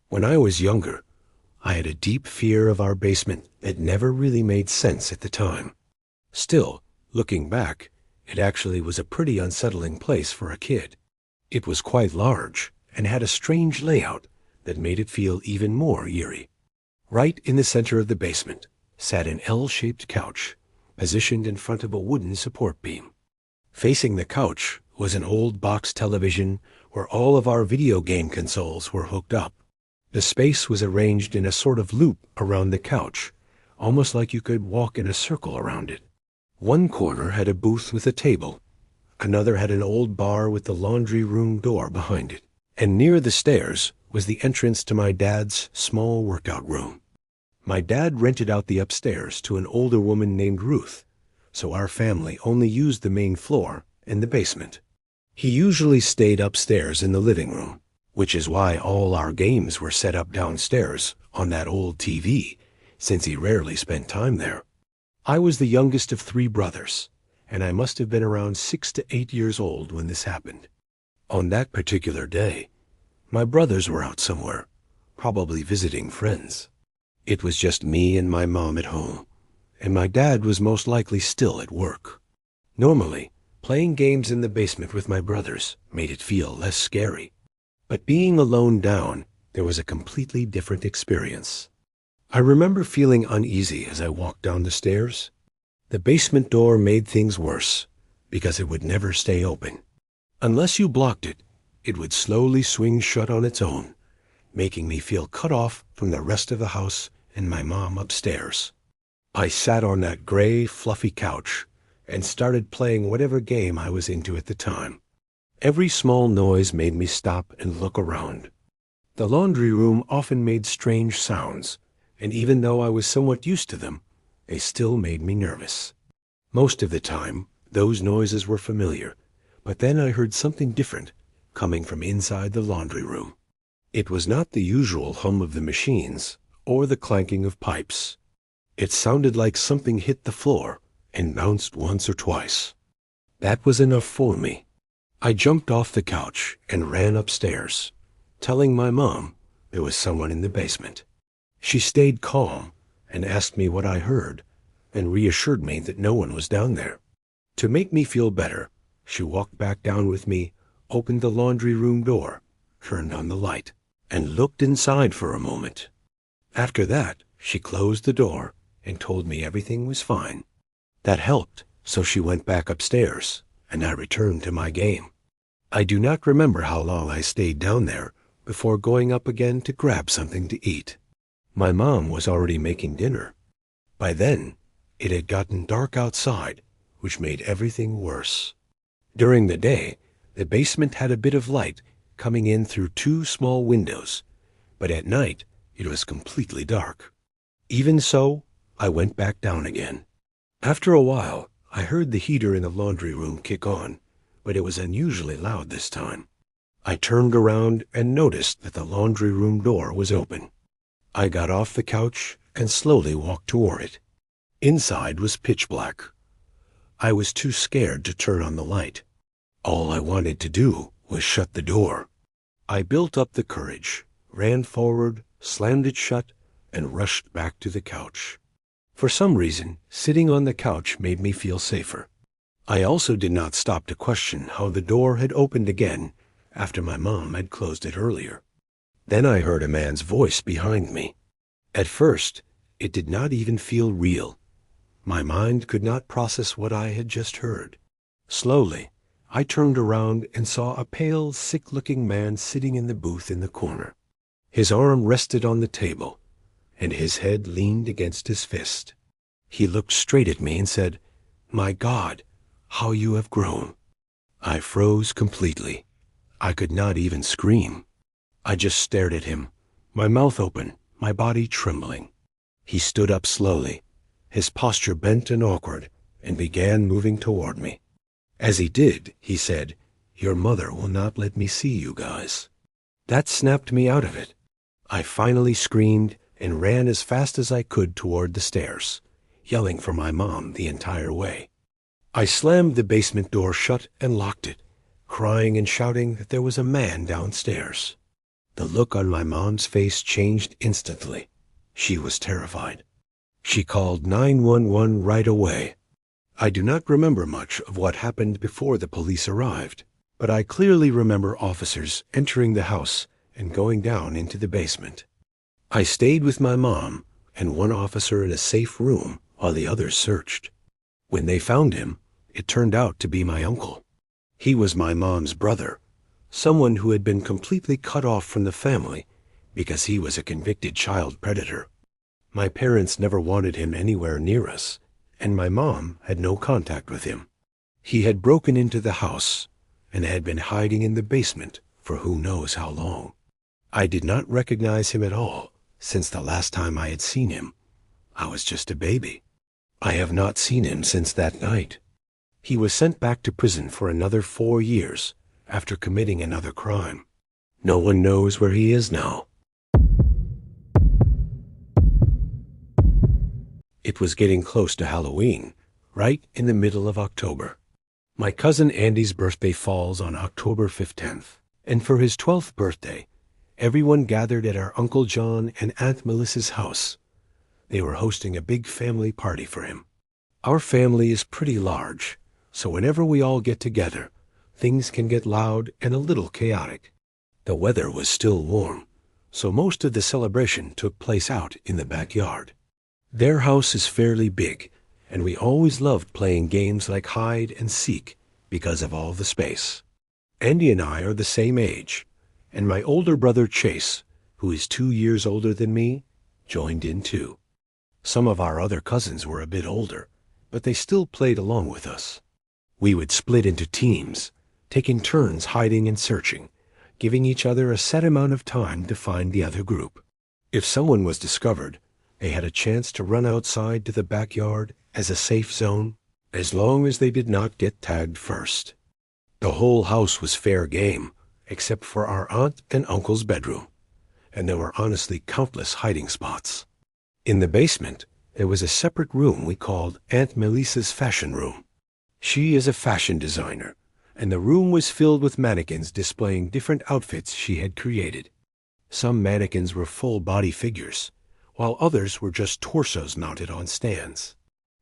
When I was younger, I had a deep fear of our basement that never really made sense at the time. Still, looking back, it actually was a pretty unsettling place for a kid. It was quite large and had a strange layout that made it feel even more eerie. Right in the center of the basement sat an L-shaped couch, positioned in front of a wooden support beam. Facing the couch was an old box television where all of our video game consoles were hooked up. The space was arranged in a sort of loop around the couch, almost like you could walk in a circle around it. One corner had a booth with a table. Another had an old bar with the laundry room door behind it. And near the stairs was the entrance to my dad's small workout room. My dad rented out the upstairs to an older woman named Ruth, so our family only used the main floor and the basement. He usually stayed upstairs in the living room, which is why all our games were set up downstairs on that old TV, since he rarely spent time there. I was the youngest of 3 brothers, and I must have been around 6 to 8 years old when this happened. On that particular day, my brothers were out somewhere, probably visiting friends. It was just me and my mom at home, and my dad was most likely still at work. Normally, playing games in the basement with my brothers made it feel less scary. But being alone down, there was a completely different experience. I remember feeling uneasy as I walked down the stairs. The basement door made things worse because it would never stay open. Unless you blocked it, it would slowly swing shut on its own, making me feel cut off from the rest of the house and my mom upstairs. I sat on that gray, fluffy couch and started playing whatever game I was into at the time. Every small noise made me stop and look around. The laundry room often made strange sounds, and even though I was somewhat used to them, they still made me nervous. Most of the time, those noises were familiar, but then I heard something different coming from inside the laundry room. It was not the usual hum of the machines or the clanking of pipes. It sounded like something hit the floor and bounced once or twice. That was enough for me. I jumped off the couch and ran upstairs, telling my mom there was someone in the basement. She stayed calm and asked me what I heard and reassured me that no one was down there. To make me feel better, she walked back down with me, opened the laundry room door, turned on the light, and looked inside for a moment. After that, she closed the door and told me everything was fine. That helped, so she went back upstairs, and I returned to my game. I do not remember how long I stayed down there before going up again to grab something to eat. My mom was already making dinner. By then, it had gotten dark outside, which made everything worse. During the day, the basement had a bit of light coming in through 2 small windows, but at night it was completely dark. Even so, I went back down again. After a while, I heard the heater in the laundry room kick on, but it was unusually loud this time. I turned around and noticed that the laundry room door was open. I got off the couch and slowly walked toward it. Inside was pitch black. I was too scared to turn on the light. All I wanted to do was shut the door. I built up the courage, ran forward, slammed it shut, and rushed back to the couch. For some reason, sitting on the couch made me feel safer. I also did not stop to question how the door had opened again after my mom had closed it earlier. Then I heard a man's voice behind me. At first, it did not even feel real. My mind could not process what I had just heard. Slowly, I turned around and saw a pale, sick-looking man sitting in the booth in the corner. His arm rested on the table, and his head leaned against his fist. He looked straight at me and said, "My God, how you have grown." I froze completely. I could not even scream. I just stared at him, my mouth open, my body trembling. He stood up slowly, his posture bent and awkward, and began moving toward me. As he did, he said, "Your mother will not let me see you guys." That snapped me out of it. I finally screamed and ran as fast as I could toward the stairs, yelling for my mom the entire way. I slammed the basement door shut and locked it, crying and shouting that there was a man downstairs. The look on my mom's face changed instantly. She was terrified. She called 911 right away. I do not remember much of what happened before the police arrived, but I clearly remember officers entering the house and going down into the basement. I stayed with my mom and one officer in a safe room while the others searched. When they found him, it turned out to be my uncle. He was my mom's brother, someone who had been completely cut off from the family because he was a convicted child predator. My parents never wanted him anywhere near us, and my mom had no contact with him. He had broken into the house and had been hiding in the basement for who knows how long. I did not recognize him at all since the last time I had seen him. I was just a baby. I have not seen him since that night. He was sent back to prison for another 4 years after committing another crime. No one knows where he is now. It was getting close to Halloween, right in the middle of October. My cousin Andy's birthday falls on October 15th, and for his 12th birthday, everyone gathered at our Uncle John and Aunt Melissa's house. They were hosting a big family party for him. Our family is pretty large, so whenever we all get together, things can get loud and a little chaotic. The weather was still warm, so most of the celebration took place out in the backyard. Their house is fairly big, and we always loved playing games like hide and seek because of all the space. Andy and I are the same age, and my older brother Chase, who is 2 years older than me, joined in too. Some of our other cousins were a bit older, but they still played along with us. We would split into teams, taking turns hiding and searching, giving each other a set amount of time to find the other group. If someone was discovered, they had a chance to run outside to the backyard as a safe zone, as long as they did not get tagged first. The whole house was fair game, except for our aunt and uncle's bedroom, and there were honestly countless hiding spots. In the basement, there was a separate room we called Aunt Melissa's fashion room. She is a fashion designer, and the room was filled with mannequins displaying different outfits she had created. Some mannequins were full-body figures, while others were just torsos mounted on stands.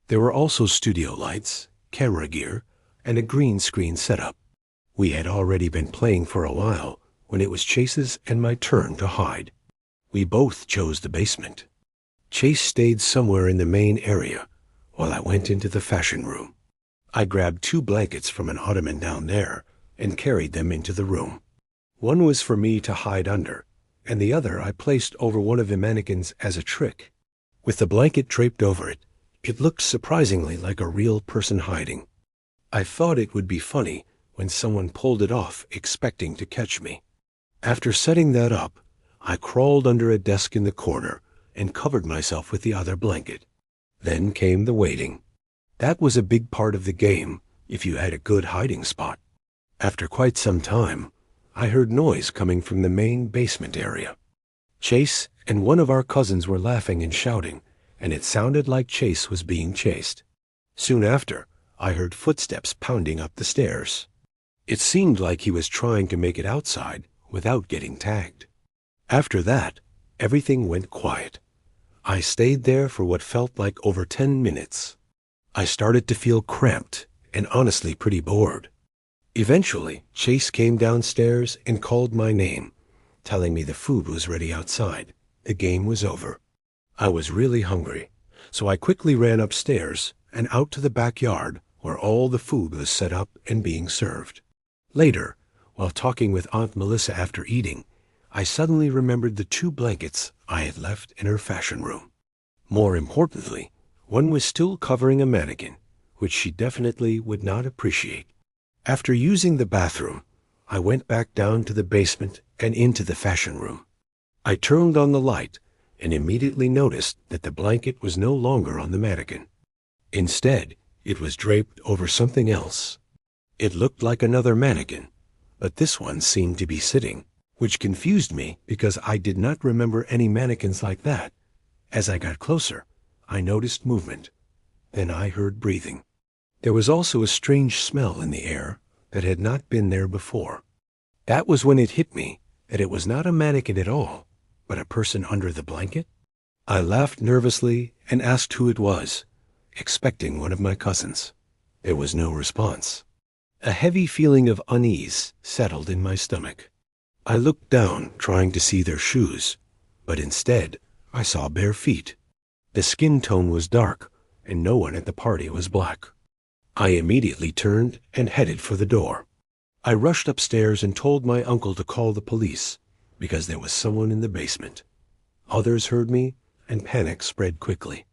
There were also studio lights, camera gear, and a green screen setup. We had already been playing for a while when it was Chase's and my turn to hide. We both chose the basement. Chase stayed somewhere in the main area while I went into the fashion room. I grabbed 2 blankets from an ottoman down there and carried them into the room. One was for me to hide under, and the other I placed over one of the mannequins as a trick. With the blanket draped over it, it looked surprisingly like a real person hiding. I thought it would be funny when someone pulled it off expecting to catch me. After setting that up, I crawled under a desk in the corner and covered myself with the other blanket. Then came the waiting. That was a big part of the game if you had a good hiding spot. After quite some time, I heard noise coming from the main basement area. Chase and one of our cousins were laughing and shouting, and it sounded like Chase was being chased. Soon after, I heard footsteps pounding up the stairs. It seemed like he was trying to make it outside without getting tagged. After that, everything went quiet. I stayed there for what felt like over 10 minutes. I started to feel cramped and honestly pretty bored. Eventually, Chase came downstairs and called my name, telling me the food was ready outside. The game was over. I was really hungry, so I quickly ran upstairs and out to the backyard where all the food was set up and being served. Later, while talking with Aunt Melissa after eating, I suddenly remembered the 2 blankets I had left in her fashion room. More importantly, one was still covering a mannequin, which she definitely would not appreciate. After using the bathroom, I went back down to the basement and into the fashion room. I turned on the light and immediately noticed that the blanket was no longer on the mannequin. Instead, it was draped over something else. It looked like another mannequin, but this one seemed to be sitting, which confused me because I did not remember any mannequins like that. As I got closer, I noticed movement. Then I heard breathing. There was also a strange smell in the air that had not been there before. That was when it hit me that it was not a mannequin at all, but a person under the blanket? I laughed nervously and asked who it was, expecting one of my cousins. There was no response. A heavy feeling of unease settled in my stomach. I looked down, trying to see their shoes, but instead I saw bare feet. The skin tone was dark, and no one at the party was black. I immediately turned and headed for the door. I rushed upstairs and told my uncle to call the police, because there was someone in the basement. Others heard me, and panic spread quickly.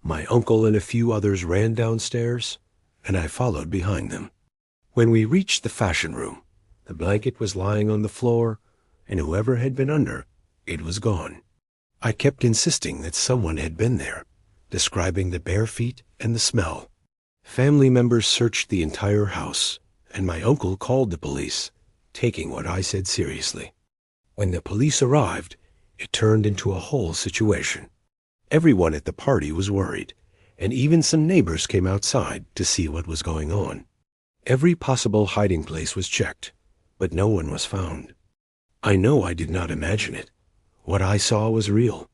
My uncle and a few others ran downstairs, and I followed behind them. When we reached the fashion room, the blanket was lying on the floor, and whoever had been under, it was gone. I kept insisting that someone had been there, describing the bare feet and the smell. Family members searched the entire house, and my uncle called the police, taking what I said seriously. When the police arrived, it turned into a whole situation. Everyone at the party was worried, and even some neighbors came outside to see what was going on. Every possible hiding place was checked, but no one was found. I know I did not imagine it. What I saw was real.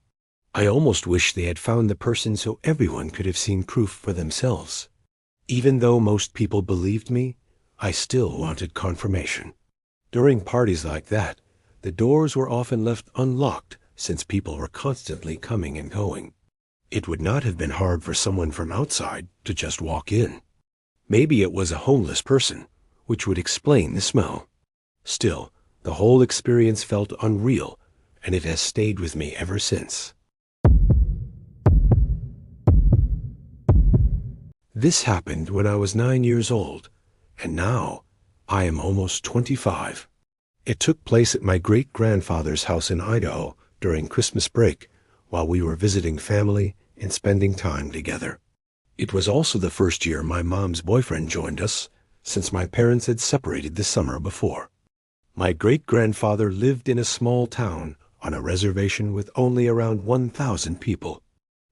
I almost wish they had found the person so everyone could have seen proof for themselves. Even though most people believed me, I still wanted confirmation. During parties like that, the doors were often left unlocked since people were constantly coming and going. It would not have been hard for someone from outside to just walk in. Maybe it was a homeless person, which would explain the smell. Still, the whole experience felt unreal, and it has stayed with me ever since. This happened when I was 9 years old, and now I am almost 25. It took place at my great-grandfather's house in Idaho during Christmas break while we were visiting family and spending time together. It was also the first year my mom's boyfriend joined us, since my parents had separated the summer before. My great-grandfather lived in a small town on a reservation with only around 1,000 people.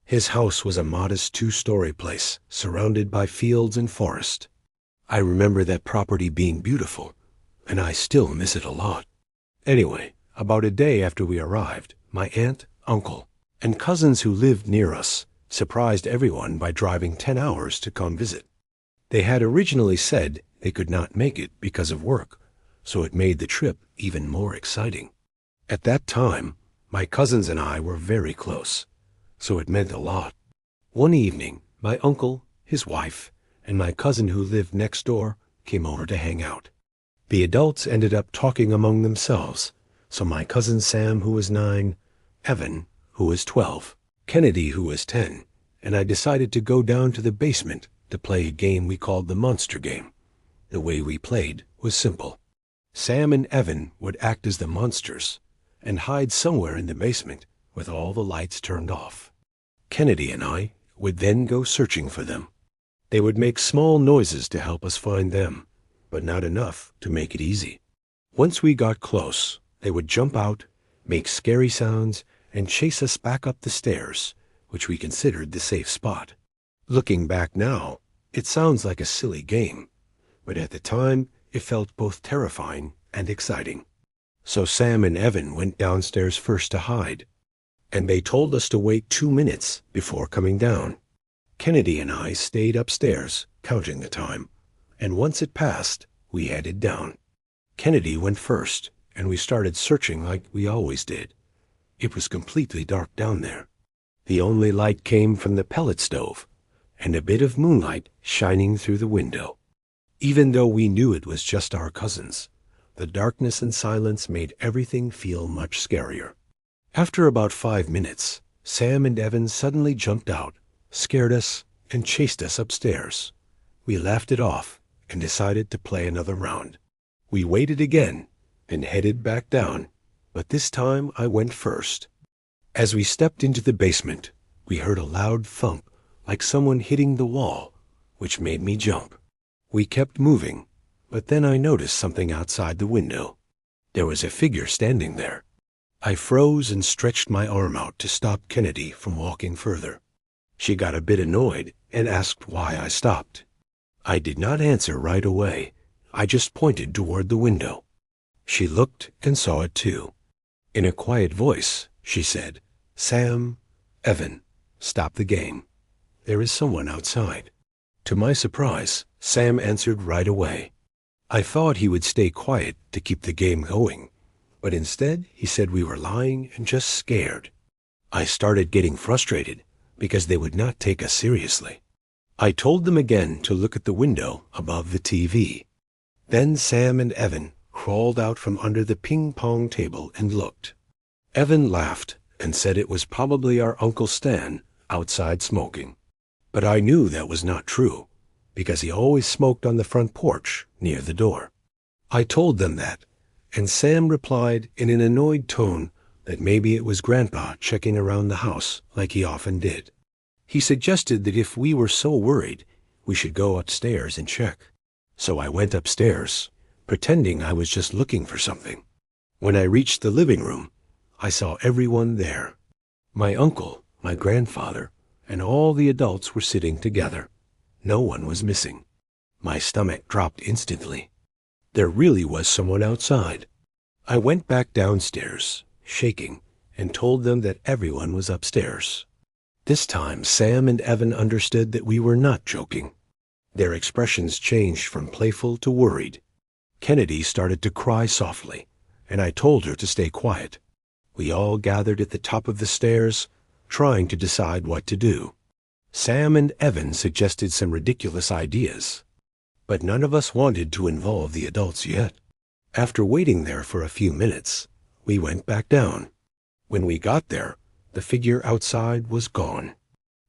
His house was a modest 2-story place surrounded by fields and forest. I remember that property being beautiful, and I still miss it a lot. Anyway, about a day after we arrived, my aunt, uncle, and cousins who lived near us surprised everyone by driving 10 hours to come visit. They had originally said they could not make it because of work, so it made the trip even more exciting. At that time, my cousins and I were very close, so it meant a lot. One evening, my uncle, his wife, and my cousin who lived next door came over to hang out. The adults ended up talking among themselves, so my cousin Sam, who was 9, Evan, who was 12, Kennedy, who was 10, and I decided to go down to the basement to play a game we called the Monster Game. The way we played was simple. Sam and Evan would act as the monsters and hide somewhere in the basement with all the lights turned off. Kennedy and I would then go searching for them. They would make small noises to help us find them, but not enough to make it easy. Once we got close, they would jump out, make scary sounds, and chase us back up the stairs, which we considered the safe spot. Looking back now, it sounds like a silly game, but at the time, it felt both terrifying and exciting. So Sam and Evan went downstairs first to hide, and they told us to wait 2 minutes before coming down. Kennedy and I stayed upstairs, counting the time, and once it passed, we headed down. Kennedy went first, and we started searching like we always did. It was completely dark down there. The only light came from the pellet stove, and a bit of moonlight shining through the window. Even though we knew it was just our cousins, the darkness and silence made everything feel much scarier. After about 5 minutes, Sam and Evan suddenly jumped out, scared us, and chased us upstairs. We laughed it off and decided to play another round. We waited again and headed back down, but this time I went first. As we stepped into the basement, we heard a loud thump like someone hitting the wall, which made me jump. We kept moving, but then I noticed something outside the window. There was a figure standing there. I froze and stretched my arm out to stop Kennedy from walking further. She got a bit annoyed and asked why I stopped. I did not answer right away. I just pointed toward the window. She looked and saw it too. In a quiet voice, she said, "Sam, Evan, stop the game. There is someone outside." To my surprise, Sam answered right away. I thought he would stay quiet to keep the game going, but instead he said we were lying and just scared. I started getting frustrated because they would not take us seriously. I told them again to look at the window above the TV. Then Sam and Evan crawled out from under the ping-pong table and looked. Evan laughed and said it was probably our Uncle Stan outside smoking. But I knew that was not true, because he always smoked on the front porch near the door. I told them that, and Sam replied in an annoyed tone that maybe it was Grandpa checking around the house like he often did. He suggested that if we were so worried, we should go upstairs and check. So I went upstairs, pretending I was just looking for something. When I reached the living room, I saw everyone there. My uncle, my grandfather, and all the adults were sitting together. No one was missing. My stomach dropped instantly. There really was someone outside. I went back downstairs, shaking, and told them that everyone was upstairs. This time, Sam and Evan understood that we were not joking. Their expressions changed from playful to worried. Kennedy started to cry softly, and I told her to stay quiet. We all gathered at the top of the stairs, trying to decide what to do. Sam and Evan suggested some ridiculous ideas, but none of us wanted to involve the adults yet. After waiting there for a few minutes, we went back down. When we got there, the figure outside was gone.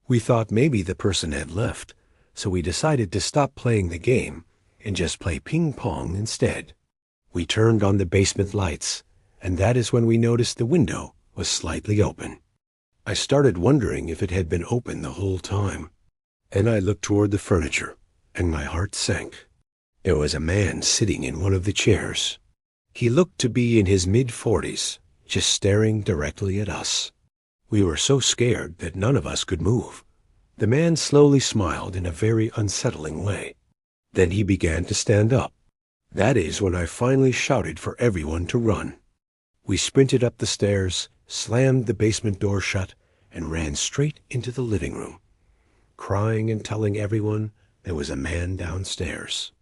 We thought maybe the person had left, so we decided to stop playing the game and just play ping pong instead. We turned on the basement lights, and that is when we noticed the window was slightly open. I started wondering if it had been open the whole time, and I looked toward the furniture, and my heart sank. There was a man sitting in one of the chairs. He looked to be in his mid-40s, just staring directly at us. We were so scared that none of us could move. The man slowly smiled in a very unsettling way. Then he began to stand up. That is when I finally shouted for everyone to run. We sprinted up the stairs, slammed the basement door shut, and ran straight into the living room, crying and telling everyone there was a man downstairs.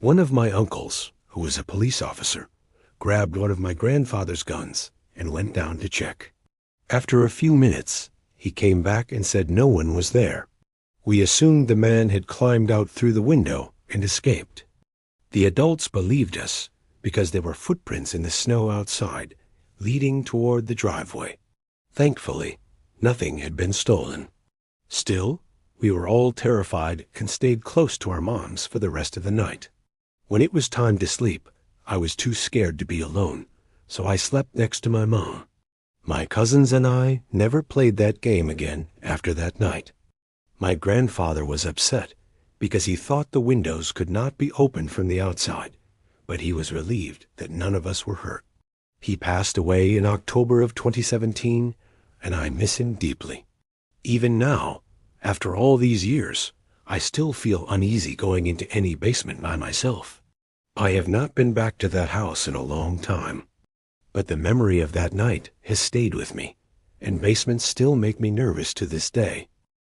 One of my uncles, who was a police officer, grabbed one of my grandfather's guns and went down to check. After a few minutes, he came back and said no one was there. We assumed the man had climbed out through the window and escaped. The adults believed us because there were footprints in the snow outside, leading toward the driveway. Thankfully, nothing had been stolen. Still, we were all terrified and stayed close to our moms for the rest of the night. When it was time to sleep, I was too scared to be alone, so I slept next to my mom. My cousins and I never played that game again after that night. My grandfather was upset because he thought the windows could not be opened from the outside, but he was relieved that none of us were hurt. He passed away in October of 2017, and I miss him deeply. Even now, after all these years, I still feel uneasy going into any basement by myself. I have not been back to that house in a long time, but the memory of that night has stayed with me, and basements still make me nervous to this day.